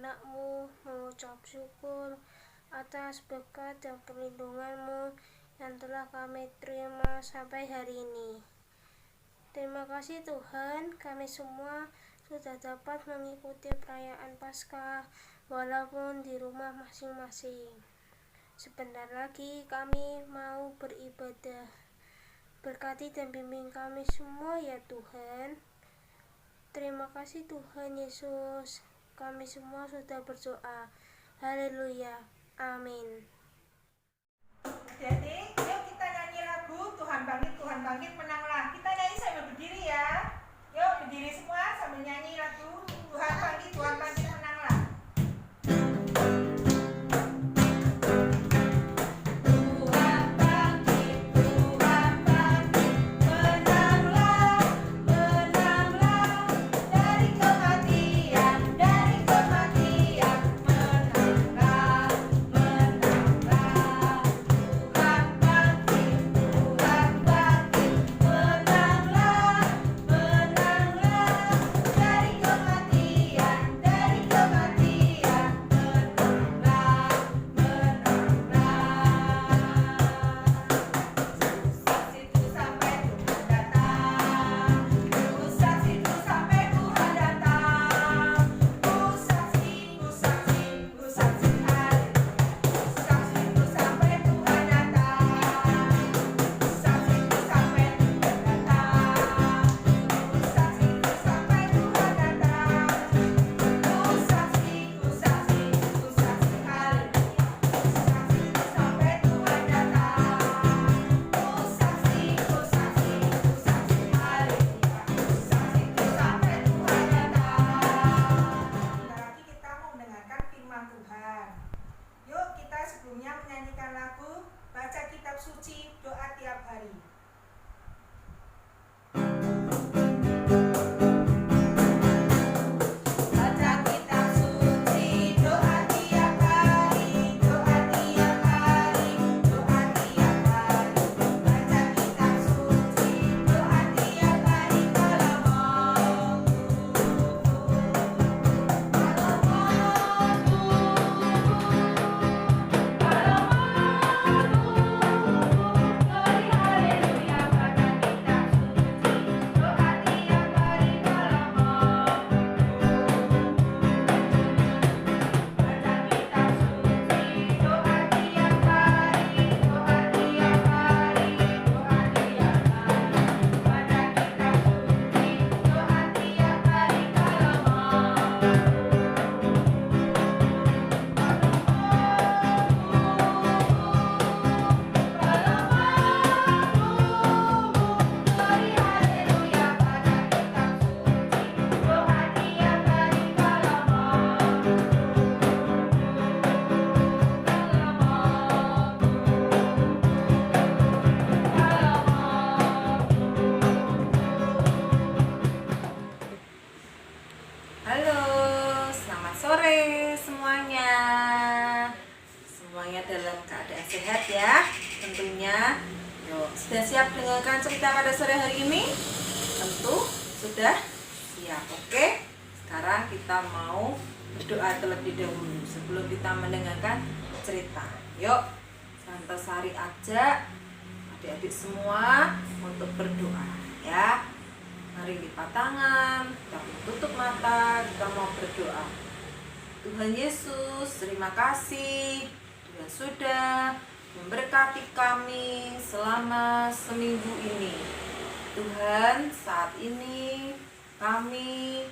anak-anakmu mengucap syukur atas berkat dan perlindunganmu yang telah kami terima sampai hari ini. Terima kasih Tuhan, kami semua sudah dapat mengikuti perayaan Paskah walaupun di rumah masing-masing. Sebentar lagi kami mau beribadah. Berkati dan bimbing kami semua ya Tuhan. Terima kasih Tuhan Yesus. Kami semua sudah berdoa. Haleluya. Amin. Jadi, yuk kita nyanyi lagu Tuhan bangkit, menanglah. Kita nyanyi sambil berdiri ya. Yuk berdiri semua sambil nyanyi lagu Tuhan bangkit, menanglah. Menyanyikan lagu baca kitab suci doa tiap hari. Semuanya dalam keadaan sehat ya tentunya. Yuk, sudah siap dengarkan cerita pada sore hari ini? Tentu sudah siap. Oke, sekarang kita mau berdoa terlebih dahulu sebelum kita mendengarkan cerita. Yuk, santai aja adik-adik semua untuk berdoa ya. Mari lipat tangan, kita tutup mata, kita mau berdoa. Tuhan Yesus, terima kasih Tuhan sudah memberkati kami selama seminggu ini. Tuhan, saat ini kami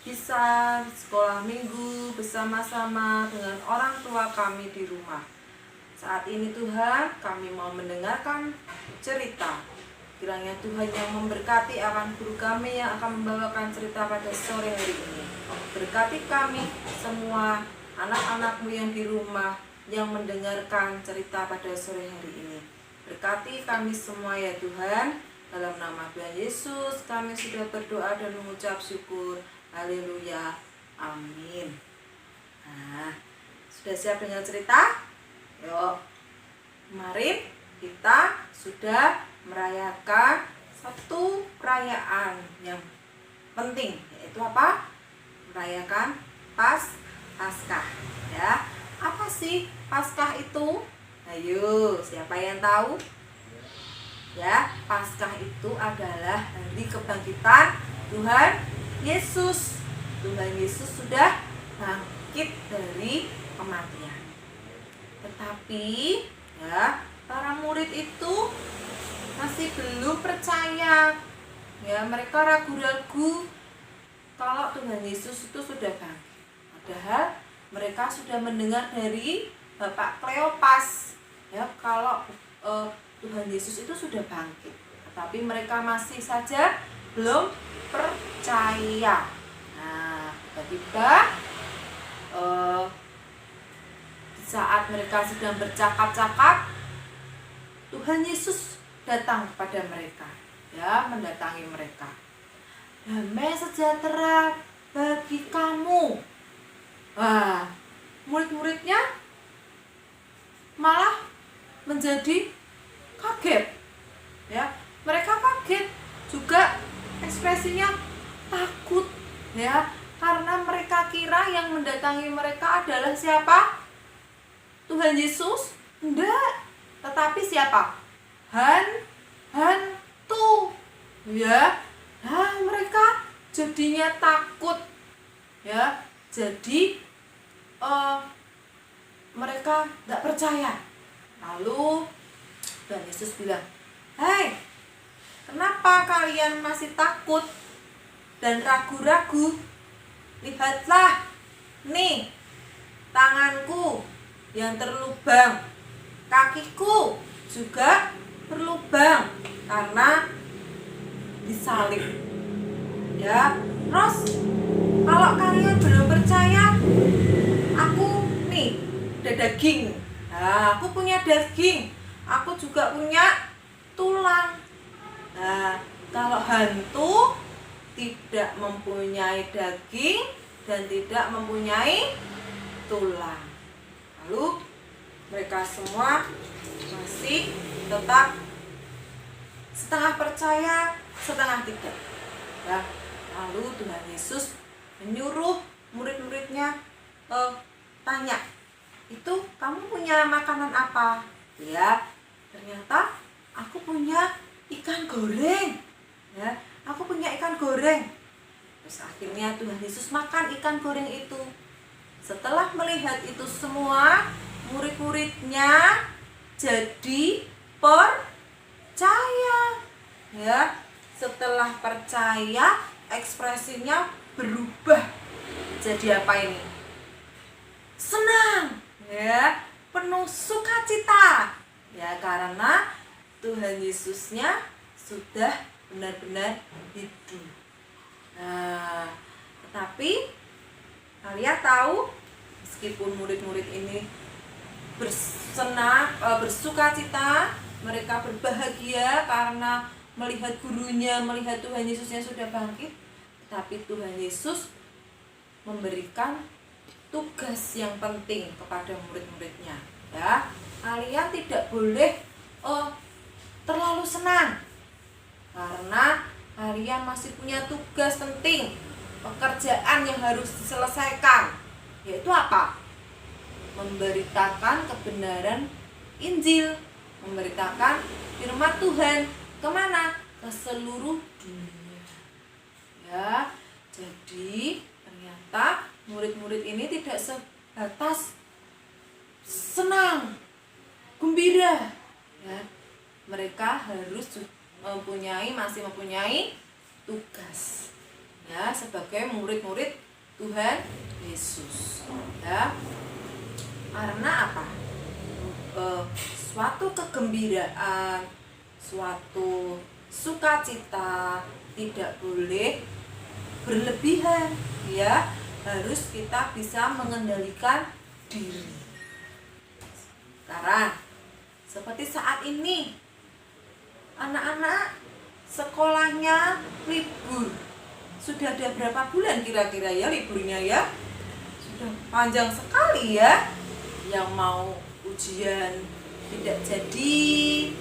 bisa sekolah minggu bersama-sama dengan orang tua kami di rumah. Saat ini Tuhan, kami mau mendengarkan cerita. Kiranya Tuhan yang memberkati akan guru kami yang akan membawakan cerita pada sore hari ini. Berkati kami semua anak-anakmu yang di rumah yang mendengarkan cerita pada sore hari ini. Berkati kami semua ya Tuhan. Dalam nama Tuhan Yesus kami sudah berdoa dan mengucap syukur. Haleluya. Amin. Nah, sudah siap dengan cerita? Yuk. Kemarin kita sudah merayakan satu perayaan yang penting, yaitu apa? Merayakan Paskah. Ya, apa sih Paskah itu? Ayo, siapa yang tahu? Ya, Paskah itu adalah hari kebangkitan Tuhan Yesus. Tuhan Yesus sudah bangkit dari kematian. Tetapi ya, para murid itu masih belum percaya. Ya, mereka ragu-ragu kalau Tuhan Yesus itu sudah bangkit. Padahal mereka sudah mendengar dari Bapak Kleopas ya kalau Tuhan Yesus itu sudah bangkit. Tetapi mereka masih saja belum percaya. Nah, tiba-tiba saat mereka sedang bercakap-cakap, Tuhan Yesus datang kepada mereka, ya, mendatangi mereka. Damai sejahtera bagi kamu. Wah, murid-muridnya malah menjadi kaget. Ya, mereka kaget juga, ekspresinya takut, ya, karena mereka kira yang mendatangi mereka adalah siapa? Tuhan Yesus? Enggak, tetapi siapa? Hantu. Ya. Nah, mereka jadinya takut. Ya. Jadi mereka tidak percaya. Lalu Tuhan Yesus bilang, "Hei, kenapa kalian masih takut dan ragu-ragu? Lihatlah, nih tanganku yang terlubang, kakiku juga berlubang karena disalib." Ya, terus kalau kalian belum percaya, aku nih ada daging. Nah, aku punya daging, aku juga punya tulang. Nah, kalau hantu tidak mempunyai daging dan tidak mempunyai tulang. Lalu mereka semua masih tetap setengah percaya, setengah tidak. Ya, lalu Tuhan Yesus menyuruh murid-muridnya tanya, "Itu kamu punya makanan apa?" Ya, ternyata aku punya ikan goreng. Ya, aku punya ikan goreng. Terus akhirnya Tuhan Yesus makan ikan goreng itu. Setelah melihat itu semua, murid-muridnya jadi percaya. Ya, setelah percaya, ekspresinya berubah. Jadi apa ini? Senang, ya, penuh sukacita. Ya, karena Tuhan Yesusnya sudah benar-benar hidup. Nah, tetapi kalian tahu, meskipun murid-murid ini bersukacita, mereka berbahagia karena melihat gurunya, melihat Tuhan Yesus yang sudah bangkit, tetapi Tuhan Yesus memberikan tugas yang penting kepada murid-muridnya. Ya, kalian tidak boleh terlalu senang, karena kalian masih punya tugas penting, pekerjaan yang harus diselesaikan, yaitu apa? Memberitakan kebenaran Injil, memberitakan firman Tuhan. Kemana? Ke seluruh dunia. Ya, jadi ternyata murid-murid ini tidak sebatas senang, gembira. Ya, mereka harus masih mempunyai tugas. Ya, sebagai murid-murid Tuhan Yesus. Ya, karena apa? Suatu kegembiraan, suatu sukacita tidak boleh berlebihan, ya, harus kita bisa mengendalikan diri. Sekarang seperti saat ini, anak-anak sekolahnya libur. Sudah ada berapa bulan kira-kira ya liburnya ya? Sudah panjang sekali ya. Yang mau ujian tidak jadi,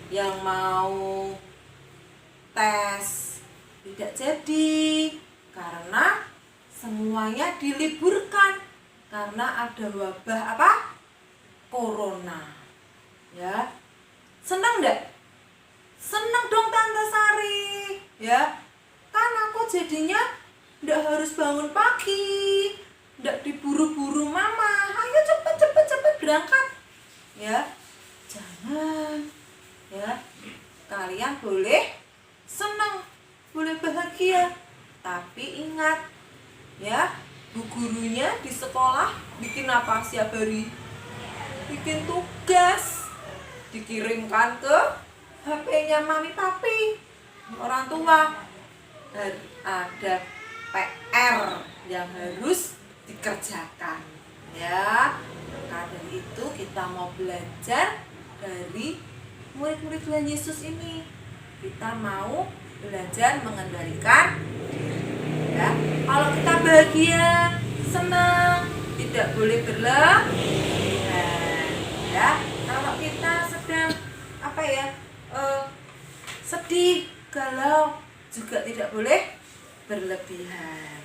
yang mau tes tidak jadi, karena semuanya diliburkan. karena ada wabah apa? Corona. Ya. Senang enggak? Senang dong Tante Sari. Ya. Kan aku jadinya enggak harus bangun pagi, enggak diburu-buru mama. Ayo cepet berangkat. Ya. Jangan. Ya. Kalian boleh senang, boleh bahagia. Tapi ingat, ya, bu gurunya di sekolah bikin apa setiap hari? Bikin tugas, dikirimkan ke HP-nya mami papi, orang tua. Dan ada PR yang harus dikerjakan, ya. Maka dari itu kita mau belajar dari murid-murid Tuhan Yesus ini. Kita mau belajar mengendalikan diri, ya. Kalau kita bahagia, senang, tidak boleh berlebihan, ya. Kalau kita sedang sedih, galau, juga tidak boleh berlebihan.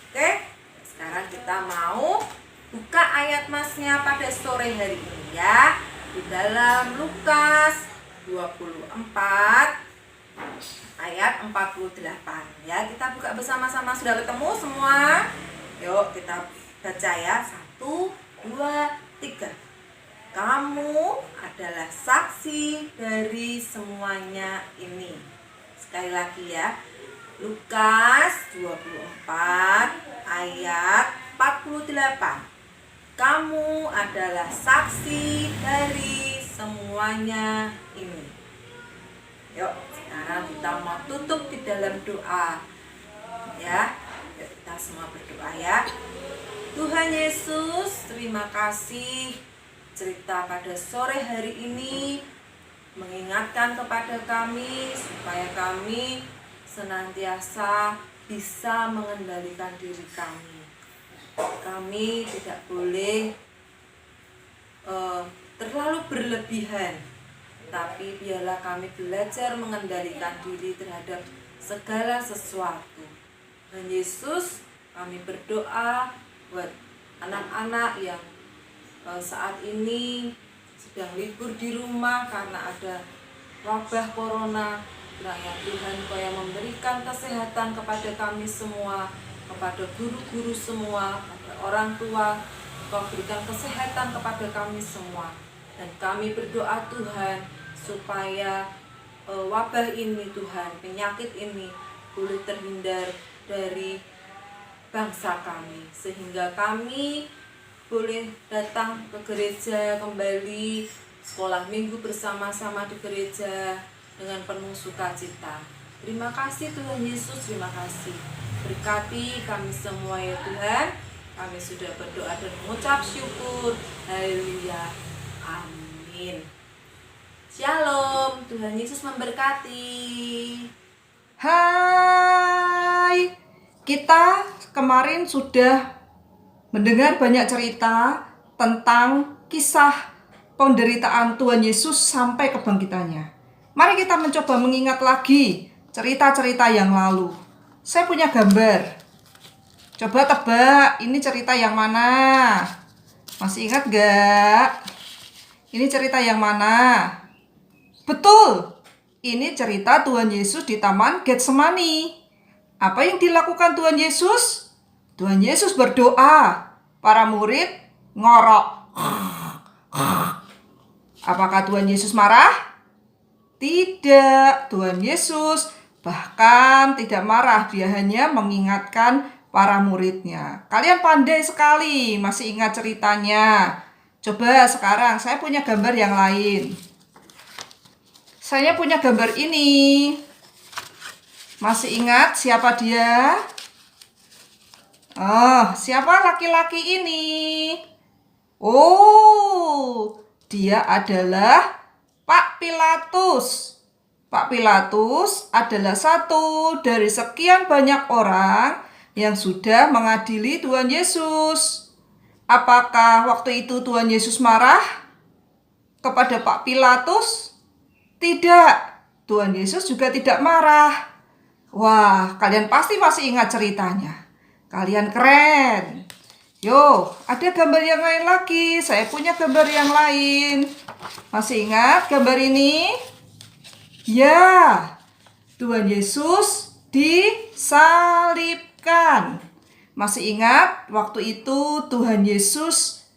Oke? Sekarang kita mau buka ayat masnya pada sore hari ini, ya. Di dalam Lukas 24 ayat 48, ya. Kita buka bersama-sama. Sudah ketemu semua? Yuk kita baca, ya. 1, 2, 3. Kamu adalah saksi dari semuanya ini. Sekali lagi, ya. Lukas 24 ayat 48. Kamu adalah saksi dari semuanya ini. Yuk, sekarang kita mau tutup di dalam doa, ya. Yuk kita semua berdoa, ya. Tuhan Yesus, terima kasih cerita pada sore hari ini mengingatkan kepada kami supaya kami senantiasa bisa mengendalikan diri kami. Kami tidak boleh terlalu berlebihan, tapi biarlah kami belajar mengendalikan diri terhadap segala sesuatu. Dan Yesus, kami berdoa buat anak-anak yang saat ini sedang libur di rumah karena ada wabah corona. Kiranya Tuhan Kau yang memberikan kesehatan kepada kami semua, kepada guru-guru semua, kepada orang tua. Kau berikan kesehatan kepada kami semua. Dan kami berdoa Tuhan supaya wabah ini Tuhan, penyakit ini boleh terhindar dari bangsa kami, sehingga kami boleh datang ke gereja kembali, sekolah minggu bersama-sama di gereja dengan penuh sukacita. Terima kasih Tuhan Yesus, terima kasih. Berkati kami semua, ya Tuhan. Kami sudah berdoa dan mengucap syukur. Haleluya. Amin. Shalom. Tuhan Yesus memberkati. Hai. Kita kemarin sudah mendengar banyak cerita tentang kisah penderitaan Tuhan Yesus sampai kebangkitannya. Mari kita mencoba mengingat lagi cerita-cerita yang lalu. Saya punya gambar. Coba tebak, ini cerita yang mana? Masih ingat gak? Ini cerita yang mana? Betul, ini cerita Tuhan Yesus di Taman Getsemani. Apa yang dilakukan Tuhan Yesus? Tuhan Yesus berdoa, para murid ngorok. Apakah Tuhan Yesus marah? Tidak, Tuhan Yesus bahkan tidak marah. Dia hanya mengingatkan para muridnya. Kalian pandai sekali, masih ingat ceritanya. Coba sekarang saya punya gambar yang lain. Saya punya gambar ini. Masih ingat siapa dia? Oh, siapa laki-laki ini? Oh, dia adalah Pak Pilatus. Pak Pilatus adalah satu dari sekian banyak orang yang sudah mengadili Tuhan Yesus. Apakah waktu itu Tuhan Yesus marah kepada Pak Pilatus? Tidak, Tuhan Yesus juga tidak marah. Wah, kalian pasti masih ingat ceritanya. Kalian keren. Yo, ada gambar yang lain lagi. Saya punya gambar yang lain. Masih ingat gambar ini? Ya, Tuhan Yesus disalibkan. Masih ingat waktu itu Tuhan Yesus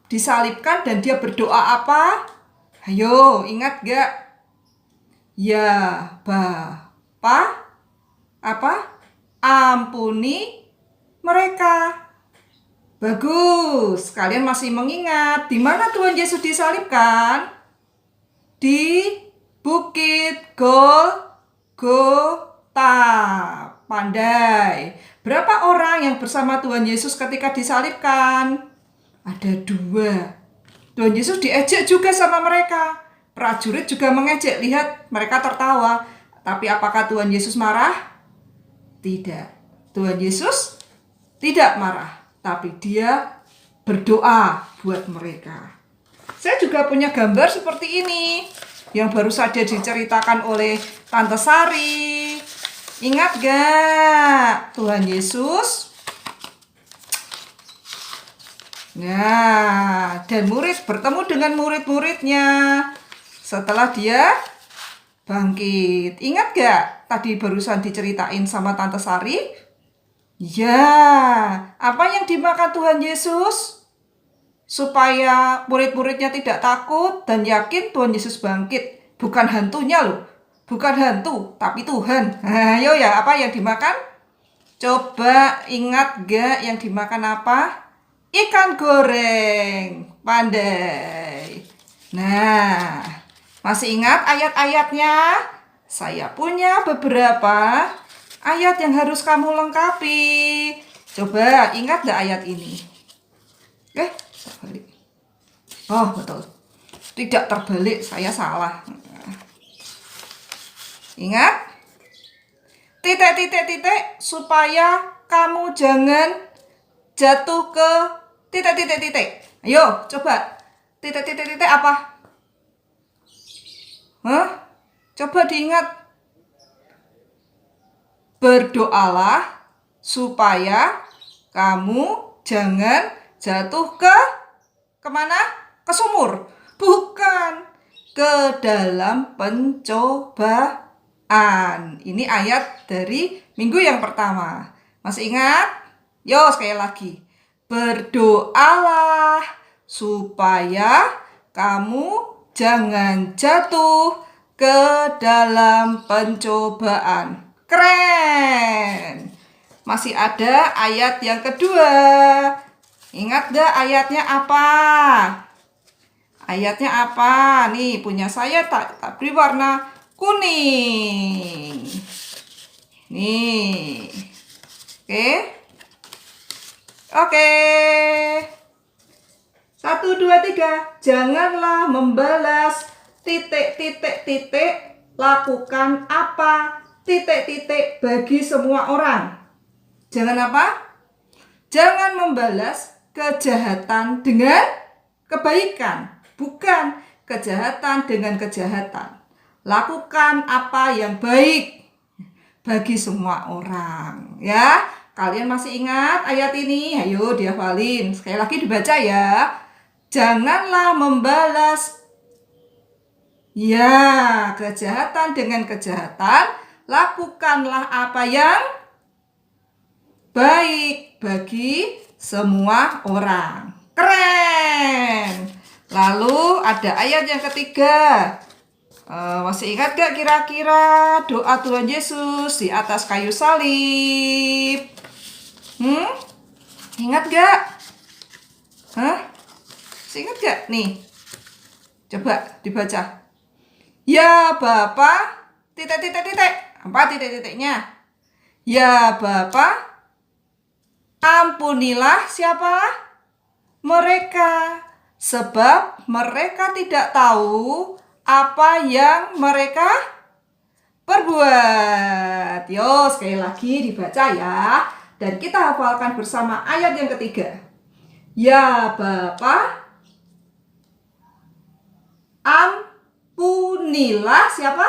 disalibkan dan dia berdoa apa? Ayo, ingat gak? Ya, Bapa, ampuni mereka. Bagus, kalian masih mengingat di mana Tuhan Yesus disalibkan? Di Bukit Golgota. Pandai. Berapa orang yang bersama Tuhan Yesus ketika disalibkan? Ada 2. Tuhan Yesus diejek juga sama mereka. Prajurit juga mengejek. Lihat, mereka tertawa. Tapi apakah Tuhan Yesus marah? Tidak. Tuhan Yesus tidak marah. Tapi dia berdoa buat mereka. Saya juga punya gambar seperti ini. Yang baru saja diceritakan oleh Tante Sari. Ingat gak Tuhan Yesus? Nah, dan bertemu dengan murid-muridnya setelah dia bangkit. Ingat gak tadi barusan diceritain sama Tante Sari? Ya, apa yang dimakan Tuhan Yesus? Supaya murid-muridnya tidak takut dan yakin Tuhan Yesus bangkit. Bukan hantunya loh. Bukan hantu, tapi Tuhan. Ayo ya, apa yang dimakan? Coba ingat gak yang dimakan apa? Ikan goreng. Pandai. Nah, masih ingat ayat-ayatnya? Saya punya beberapa ayat yang harus kamu lengkapi. Coba ingat gak ayat ini? Terbalik. Oh, betul. Tidak terbalik, saya salah. Ingat? Titik supaya kamu jangan jatuh ke titik. Ayo, coba. Titik apa? Coba diingat. Berdoalah supaya kamu jangan jatuh kemana? Ke sumur. Bukan. Ke dalam pencobaan. Ini ayat dari minggu yang pertama. Masih ingat? Yo, sekali lagi. Berdoalah supaya kamu jangan jatuh ke dalam pencobaan. Keren. Masih ada ayat yang kedua. Ingat gak ayatnya apa? Ayatnya apa? Nih, punya saya tak beri warna kuning. Nih. Oke. 1, 2, 3. Janganlah membalas titik. Lakukan apa? Titik bagi semua orang. Jangan apa? Jangan membalas kejahatan dengan kebaikan. Bukan kejahatan dengan kejahatan. Lakukan apa yang baik bagi semua orang. Ya, kalian masih ingat ayat ini? Ayo dihafalin. Sekali lagi dibaca ya. Janganlah membalas kejahatan dengan kejahatan. Lakukanlah apa yang baik bagi semua orang. Keren. Lalu ada ayat yang ketiga. Masih ingat gak kira-kira doa Tuhan Yesus di atas kayu salib? Ingat gak? Masih ingat gak? Nih, coba dibaca. Ya Bapa, titik. Apa titik-titiknya? Ya Bapa, ampunilah siapa? Mereka, sebab mereka tidak tahu apa yang mereka perbuat. Yo, sekali lagi dibaca ya. Dan kita hafalkan bersama ayat yang ketiga. Ya Bapa, ampunilah siapa?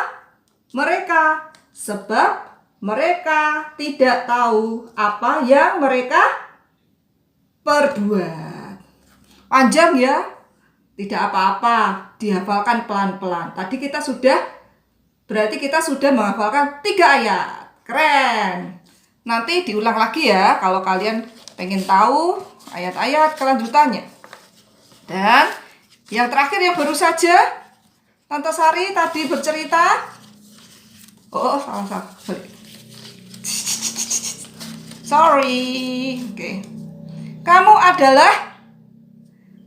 Mereka, sebab mereka tidak tahu apa yang mereka perbuat. Panjang ya? Tidak apa-apa, dihafalkan pelan-pelan. Tadi berarti kita sudah menghafalkan 3 ayat. Keren. Nanti diulang lagi ya kalau kalian pengen tahu ayat-ayat kelanjutannya. Dan yang terakhir yang baru saja, Tante Sari tadi bercerita. Salah. Sorry. Oke. Kamu adalah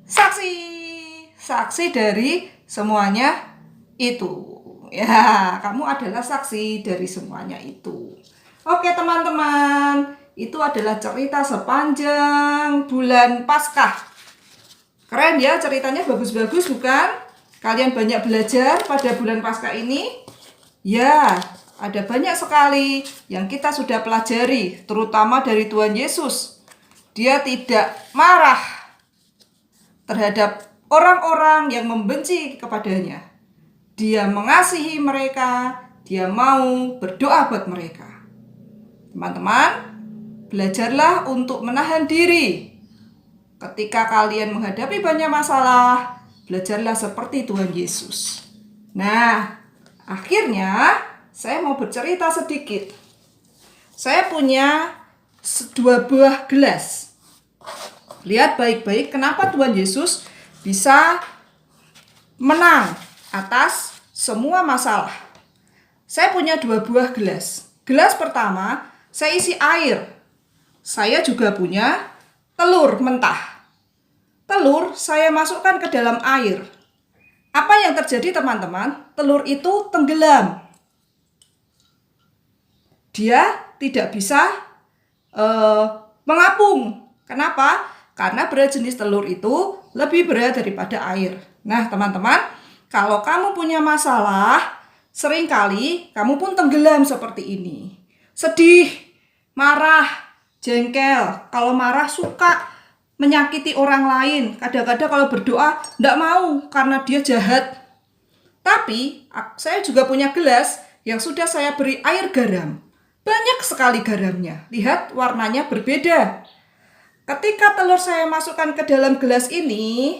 saksi dari semuanya itu. Ya, kamu adalah saksi dari semuanya itu. Oke teman-teman, itu adalah cerita sepanjang bulan Paskah. Keren ya, ceritanya bagus-bagus bukan? Kalian banyak belajar pada bulan Paskah ini? Ya, ada banyak sekali yang kita sudah pelajari, terutama dari Tuhan Yesus. Dia tidak marah terhadap orang-orang yang membenci kepadanya. Dia mengasihi mereka, dia mau berdoa buat mereka. Teman-teman, belajarlah untuk menahan diri. Ketika kalian menghadapi banyak masalah, belajarlah seperti Tuhan Yesus. Nah, akhirnya saya mau bercerita sedikit. Saya punya 2 buah gelas. Lihat baik-baik kenapa Tuhan Yesus bisa menang atas semua masalah. Saya punya 2 buah gelas. Gelas pertama, saya isi air. Saya juga punya telur mentah. Telur saya masukkan ke dalam air. Apa yang terjadi teman-teman? Telur itu tenggelam. Dia tidak bisa mengapung. Kenapa? Karena berat jenis telur itu lebih berat daripada air. Nah teman-teman, kalau kamu punya masalah, seringkali kamu pun tenggelam seperti ini. Sedih, marah, jengkel. Kalau marah suka menyakiti orang lain. Kadang-kadang kalau berdoa tidak mau karena dia jahat. Tapi saya juga punya gelas yang sudah saya beri air garam. Banyak sekali garamnya. Lihat warnanya berbeda. Ketika telur saya masukkan ke dalam gelas ini,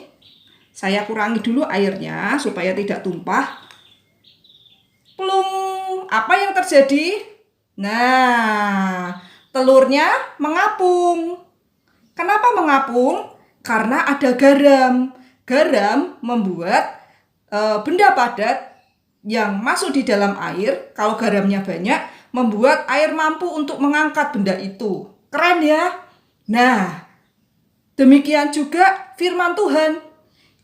saya kurangi dulu airnya supaya tidak tumpah. Plung, apa yang terjadi? Nah, telurnya mengapung. Kenapa mengapung? Karena ada garam. Garam membuat benda padat yang masuk di dalam air, kalau garamnya banyak, membuat air mampu untuk mengangkat benda itu. Keren ya? Nah, demikian juga firman Tuhan.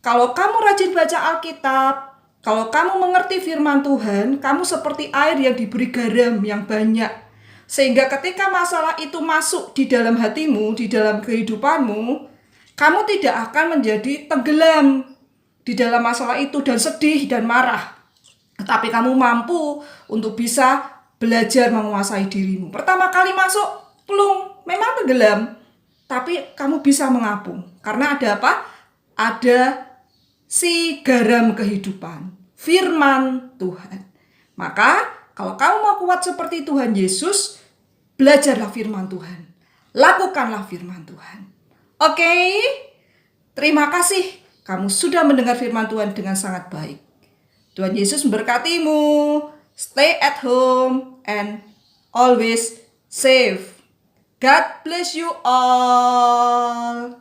Kalau kamu rajin baca Alkitab, kalau kamu mengerti firman Tuhan, kamu seperti air yang diberi garam yang banyak. Sehingga ketika masalah itu masuk di dalam hatimu, di dalam kehidupanmu, kamu tidak akan menjadi tenggelam di dalam masalah itu dan sedih dan marah. Tetapi kamu mampu untuk bisa belajar menguasai dirimu. Pertama kali masuk, plung, memang tenggelam. Tapi kamu bisa mengapung. Karena ada apa? Ada si garam kehidupan. Firman Tuhan. Maka kalau kamu mau kuat seperti Tuhan Yesus, belajarlah firman Tuhan. Lakukanlah firman Tuhan. Oke? Terima kasih. Kamu sudah mendengar firman Tuhan dengan sangat baik. Tuhan Yesus memberkatimu. Stay at home and always safe. God bless you all.